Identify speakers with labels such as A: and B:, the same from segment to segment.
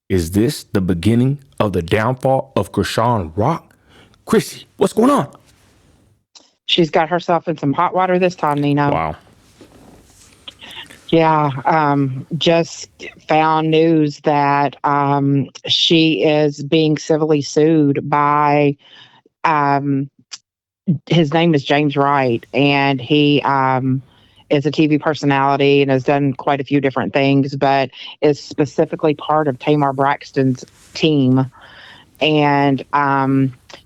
A: Is this the beginning of the downfall of Chrisean Rock? Chrissy, what's going on?
B: She's got herself in some hot water this time, Nino.
A: Wow.
B: Yeah, just found news that she is being civilly sued by, his name is James Wright, and he is a TV personality and has done quite a few different things, but is specifically part of Tamar Braxton's team. And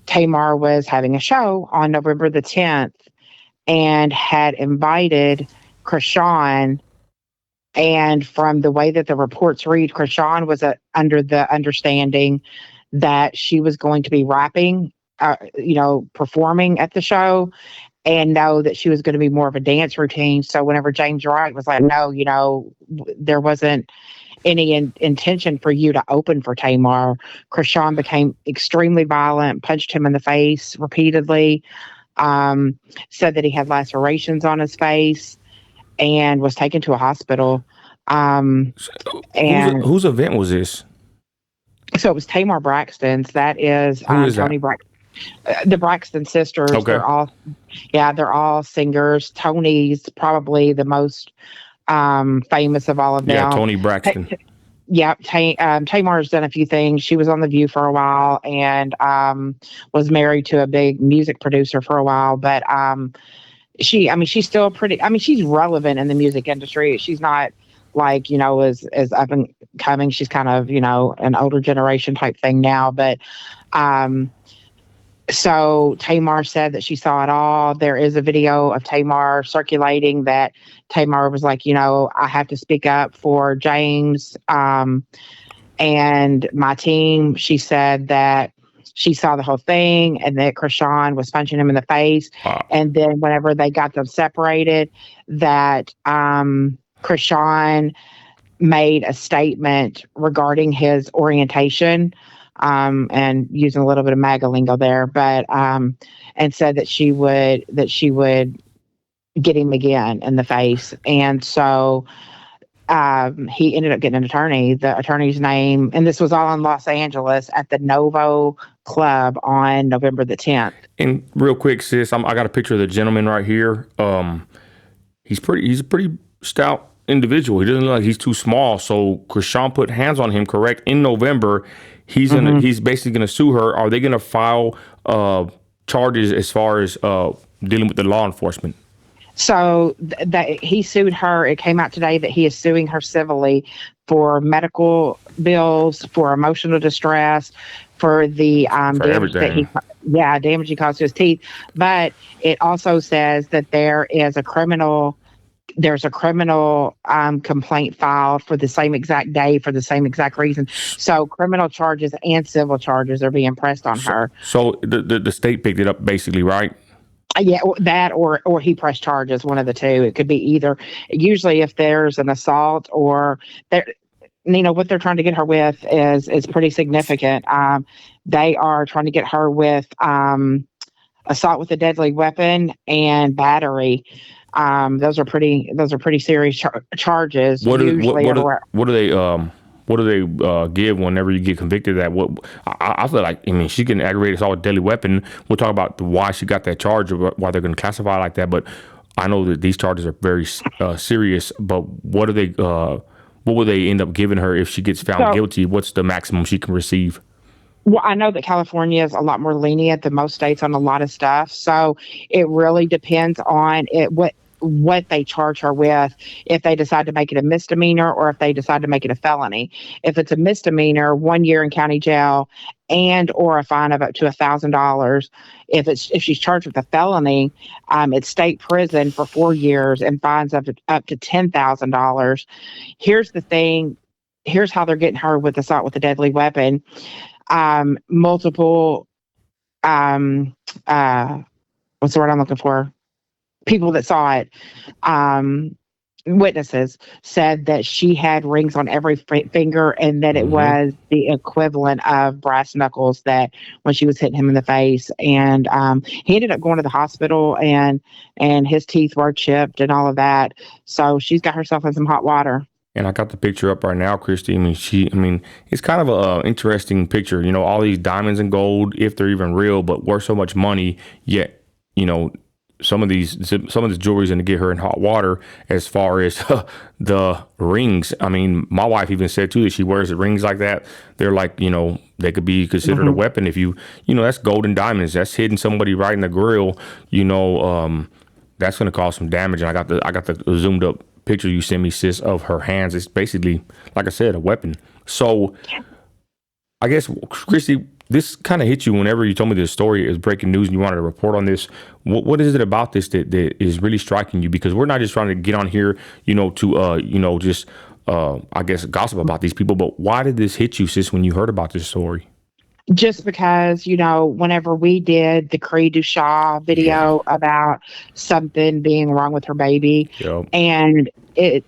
B: Tamar was having a show on November the 10th and had invited Chrisean. And from the way that the reports read, Chrisean was under the understanding that she was going to be rapping, performing at the show, and know that she was going to be more of a dance routine. So whenever James Wright was like, no, there wasn't any intention for you to open for Tamar, Chrisean became extremely violent, punched him in the face repeatedly, said that he had lacerations on his face, and was taken to a hospital. And
A: whose event was this?
B: So it was Tamar Braxton's. That is, Tony Braxton. The Braxton sisters.
A: Okay.
B: They're all singers. Tony's probably the most famous of all of them.
A: Yeah, Tony Braxton.
B: Tamar's done a few things. She was on The View for a while and was married to a big music producer for a while. But she's still pretty. She's relevant in the music industry. She's not like, as up and coming. She's kind of, an older generation type thing now. But so Tamar said that she saw it all. There is a video of Tamar circulating that Tamar was like, I have to speak up for James and my team. She said that she saw the whole thing and that Chrisean was punching him in the face.
A: Wow.
B: And then whenever they got them separated, that Chrisean made a statement regarding his orientation, and using a little bit of MAGA lingo there, but and said that she would get him again in the face. And so he ended up getting an attorney. The attorney's name, and this was all in Los Angeles at the Novo Club on November the 10th.
A: And real quick, sis, I got a picture of the gentleman right here. He's a pretty stout individual. He doesn't look like he's too small. So Chrisean put hands on him, correct, in November. He's basically gonna sue her. Are they gonna file charges as far as dealing with the law enforcement?
B: So that he sued her. It came out today that he is suing her civilly for medical bills, for emotional distress, for the damage he caused to his teeth. But it also says that there's a criminal complaint filed for the same exact day for the same exact reason. So criminal charges and civil charges are being pressed on her.
A: So the state picked it up basically, right?
B: Yeah, that or he pressed charges, one of the two. It could be either. Usually if there's an assault or what they're trying to get her with is pretty significant. They are trying to get her with assault with a deadly weapon and battery. Those are pretty serious charges.
A: What do they give whenever you get convicted of that? I feel like, she can aggravate assault with a deadly weapon. We'll talk about why she got that charge or why they're going to classify it like that. But I know that these charges are very serious. But what will they end up giving her if she gets found guilty? What's the maximum she can receive?
B: Well, I know that California is a lot more lenient than most states on a lot of stuff. So it really depends on what they charge her with, if they decide to make it a misdemeanor or if they decide to make it a felony. If it's a misdemeanor, 1 year in county jail and or a fine of up to $1,000. If she's charged with a felony, it's state prison for 4 years and fines up to $10,000. Here's the thing. Here's how they're getting her with assault with a deadly weapon. Multiple, what's the word I'm looking for? People that saw it, witnesses said that she had rings on every finger and that it was the equivalent of brass knuckles that when she was hitting him in the face. And he ended up going to the hospital and his teeth were chipped and all of that. So she's got herself in some hot water.
A: And I got the picture up right now, Christy. I mean, it's kind of a interesting picture. You know, all these diamonds and gold, if they're even real, but worth so much money. Yet, you know, some of this jewelry is going to get her in hot water. As far as the rings, I mean, my wife even said too that she wears the rings like that. They're like, you know, they could be considered a weapon if you know, that's gold and diamonds. That's hitting somebody right in the grill. You know, that's going to cause some damage. And I got the zoomed up picture you sent me, sis, of her hands. It's basically, like I said, a weapon. So I guess, Christy, this kind of hit you whenever you told me this story is breaking news and you wanted to report on this. What is it about this that is really striking you? Because we're not just trying to get on here, you know, to you know, just I guess gossip about these people, but why did this hit you, sis, when you heard about this story?
B: Just because, you know, whenever we did the Cree du Chat video about something being wrong with her baby,
A: Yep.
B: and it,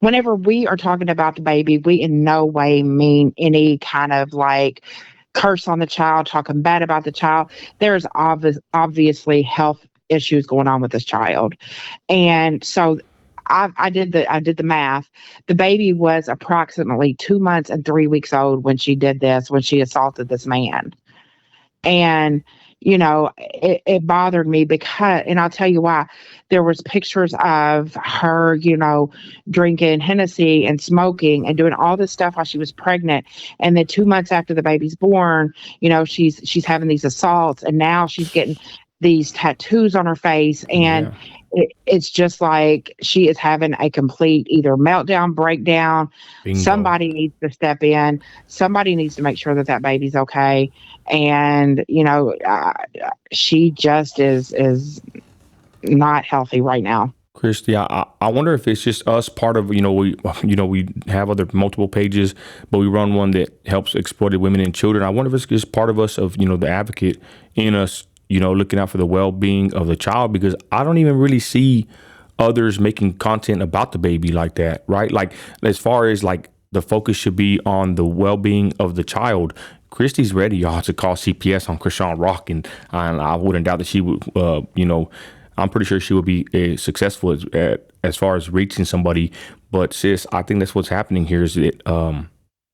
B: whenever we are talking about the baby, we in no way mean any kind of like curse on the child, talking bad about the child. There's obviously health issues going on with this child, and so I did the math. The baby was approximately 2 months and 3 weeks old when she did this, when she assaulted this man. And you know, it bothered me because, and I'll tell you why. There was pictures of her, you know, drinking Hennessy and smoking and doing all this stuff while she was pregnant. And then 2 months after the baby's born, you know, she's having these assaults, and now she's getting these tattoos on her face, and it's just like she is having a complete either meltdown, breakdown.
A: Bingo.
B: Somebody needs to step in. Somebody needs to make sure that baby's okay. And you know, she just is not healthy right now.
A: Christy, I wonder if it's just us part of, you know, we have other multiple pages, but we run one that helps exploited women and children. I wonder if it's just part of us, of, you know, the advocate in us, you know, looking out for the well-being of the child, because I don't even really see others making content about the baby like that, right? Like, as far as like the focus should be on the well-being of the child. Christy's ready, y'all, to call CPS on Chrisean Rock, and I wouldn't doubt that she would, you know, I'm pretty sure she would be successful as far as reaching somebody. But sis, I think that's what's happening here, is that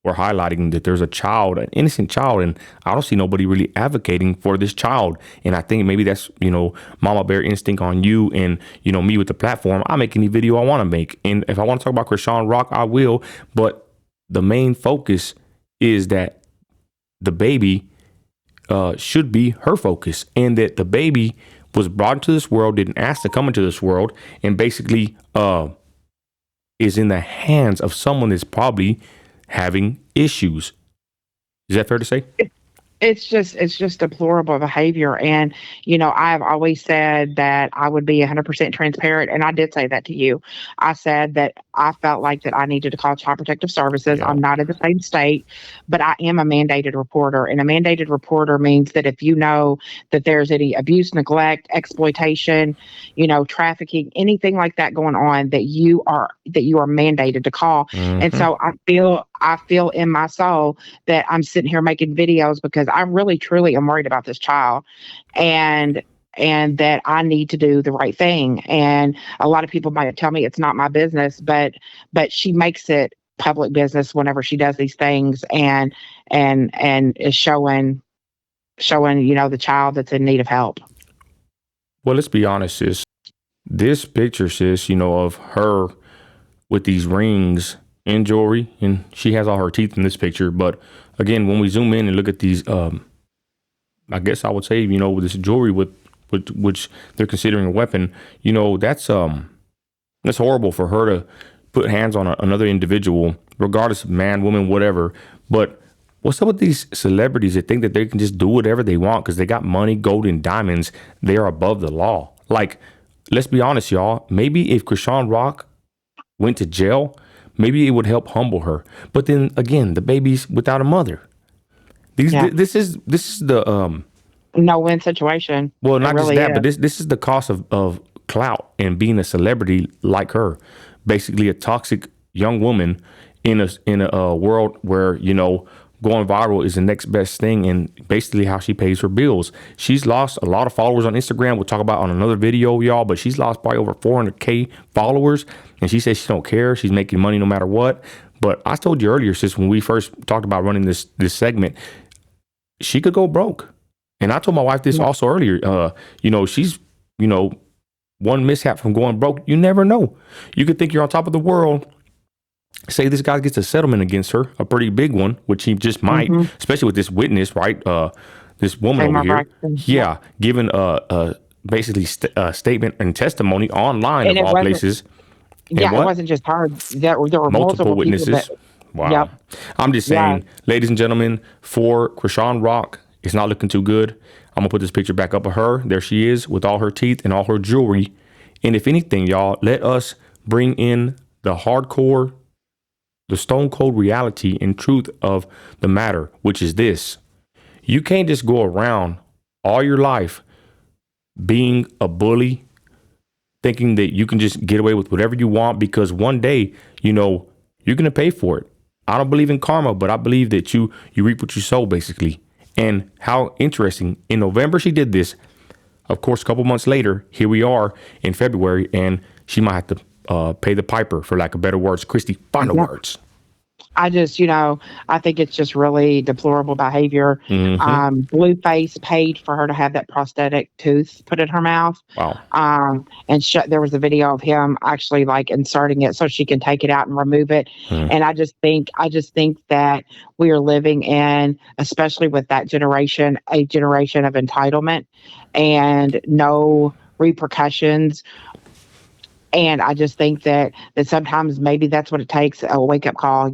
A: we're highlighting that there's a child, an innocent child, and I don't see nobody really advocating for this child. And I think maybe that's, you know, Mama Bear instinct on you, and, you know, me with the platform. I make any video I want to make, and if I want to talk about Chrisean Rock, I will. But the main focus is that the baby should be her focus, and that the baby was brought into this world, didn't ask to come into this world, and basically is in the hands of someone that's probably having issues. Is that fair to say?
B: It's just deplorable behavior. And, you know, I've always said that I would be 100% transparent. And I did say that to you. I said that I felt like that I needed to call Child Protective Services. I'm not in the same state, but I am a mandated reporter. And a mandated reporter means that if you know that there's any abuse, neglect, exploitation, you know, trafficking, anything like that going on, that you are mandated to call. And so I feel in my soul that I'm sitting here making videos because I really truly am worried about this child, and that I need to do the right thing. And a lot of people might tell me it's not my business, but she makes it public business whenever she does these things, and is showing, you know, the child that's in need of help.
A: Well, let's be honest, sis. This picture, sis, you know, of her with these rings and jewelry, and she has all her teeth in this picture. But again, when we zoom in and look at these, I guess I would say, you know, with this jewelry with which they're considering a weapon, you know, that's horrible for her to put hands on another individual, regardless of man, woman, whatever. But what's up with these celebrities that think that they can just do whatever they want because they got money, gold, and diamonds? They are above the law. Like, let's be honest, y'all. Maybe if Chrisean Rock went to jail, maybe it would help humble her. But then again, the baby's without a mother. This is the
B: no-win situation.
A: Well, not really just that, but this is the cost of clout and being a celebrity like her. Basically, a toxic young woman in a world where, you know, going viral is the next best thing, and basically how she pays her bills. She's lost a lot of followers on Instagram. We'll talk about on another video, y'all, but she's lost probably over 400K followers, and she says she don't care. She's making money no matter what. But I told you earlier, sis, when we first talked about running this segment, she could go broke. And I told my wife this also earlier. She's, one mishap from going broke. You never know. You could think you're on top of the world. Say this guy gets a settlement against her, a pretty big one, which he just might, especially with this witness, right? This woman over here, giving basically a statement and testimony online
B: and
A: of all places.
B: Yeah, it wasn't just her. There were multiple
A: witnesses. Wow. Yep. I'm just saying, ladies and gentlemen, for Chrisean Rock, it's not looking too good. I'm gonna put this picture back up of her. There she is with all her teeth and all her jewelry. And if anything, y'all, let us bring in the hardcore, the stone cold reality and truth of the matter, which is this. You can't just go around all your life being a bully, thinking that you can just get away with whatever you want, because one day, you're going to pay for it. I don't believe in karma, but I believe that you reap what you sow, basically. And how interesting. In November, she did this. Of course, a couple months later, here we are in February, and she might have to pay the piper, for lack of better words. Christy, final words.
B: I just, I think it's just really deplorable behavior. Blueface paid for her to have that prosthetic tooth put in her mouth.
A: Wow.
B: And there was a video of him actually like inserting it so she can take it out and remove it. And I just think that we are living in, especially with that generation, a generation of entitlement and no repercussions. And I just think that sometimes maybe that's what it takes, a wake up call.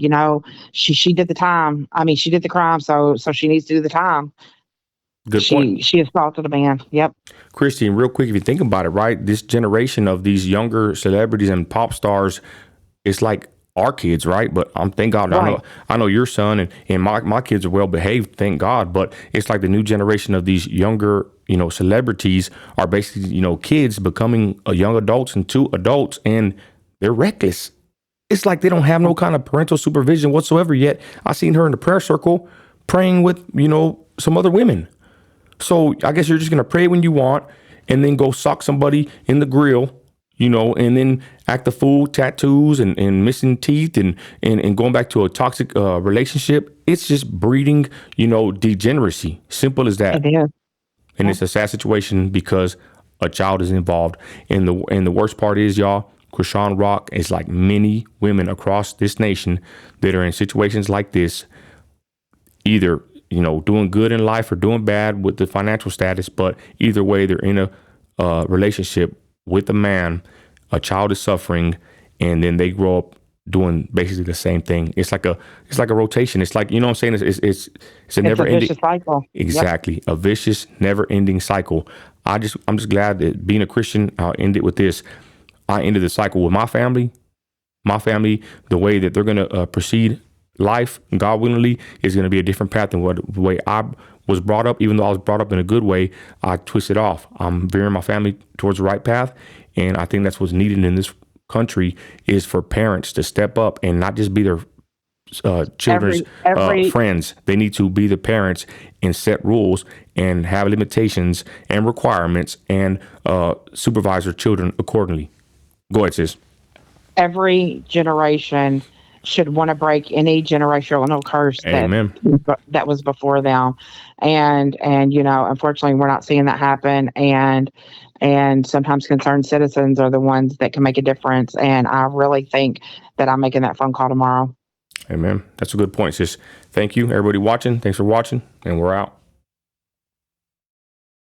B: She did the time. I mean, she did the crime, so she needs to do the time.
A: Good point.
B: She assaulted a man. Yep.
A: Chrisean, real quick, if you think about it, right? This generation of these younger celebrities and pop stars, it's like our kids, right? But thank God, right. I know your son and my kids are well behaved, thank God. But it's like the new generation of these younger, celebrities are basically, kids becoming young adults and two adults, and they're reckless. It's like they don't have no kind of parental supervision whatsoever yet. I seen her in the prayer circle praying with, some other women. So I guess you're just going to pray when you want and then go sock somebody in the grill, and then act a fool, tattoos and missing teeth and going back to a toxic relationship. It's just breeding, degeneracy. Simple as that. And it's a sad situation because a child is involved. And the worst part is, y'all, Chrisean Rock is like many women across this nation that are in situations like this, either, doing good in life or doing bad with the financial status. But either way, they're in a relationship with a man, a child is suffering, and then they grow up doing basically the same thing. It's like a rotation. It's like, what I'm saying? It's a never ending
B: vicious cycle.
A: Exactly. Yep. A vicious, never ending cycle. I'm just glad that being a Christian, I'll end it with this. I ended the cycle with my family, the way that they're going to proceed life, God willingly, is going to be a different path than the way I was brought up. Even though I was brought up in a good way, I twisted off. I'm veering my family towards the right path. And I think that's what's needed in this country, is for parents to step up and not just be their children's friends. They need to be the parents and set rules and have limitations and requirements and supervise their children accordingly. Go ahead, sis.
B: Every generation should want to break any generational curse that was before them. And unfortunately, we're not seeing that happen. And sometimes concerned citizens are the ones that can make a difference. And I really think that I'm making that phone call tomorrow.
A: Amen. That's a good point, sis. Thank you, everybody watching. Thanks for watching, and we're out.